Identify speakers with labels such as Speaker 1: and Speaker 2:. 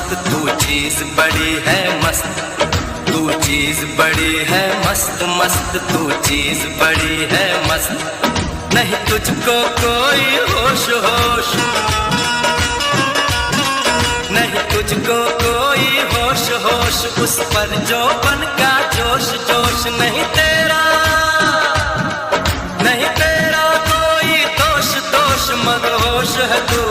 Speaker 1: मस्त, तू चीज बड़ी है मस्त, तू चीज बड़ी है मस्त मस्त, तू चीज बड़ी है मस्त। नहीं तुझको कोई होश होश, नहीं तुझको कोई होश होश, उस पर जो बन का जोश जोश। नहीं तेरा कोई दोष दोष, मदहोश है तू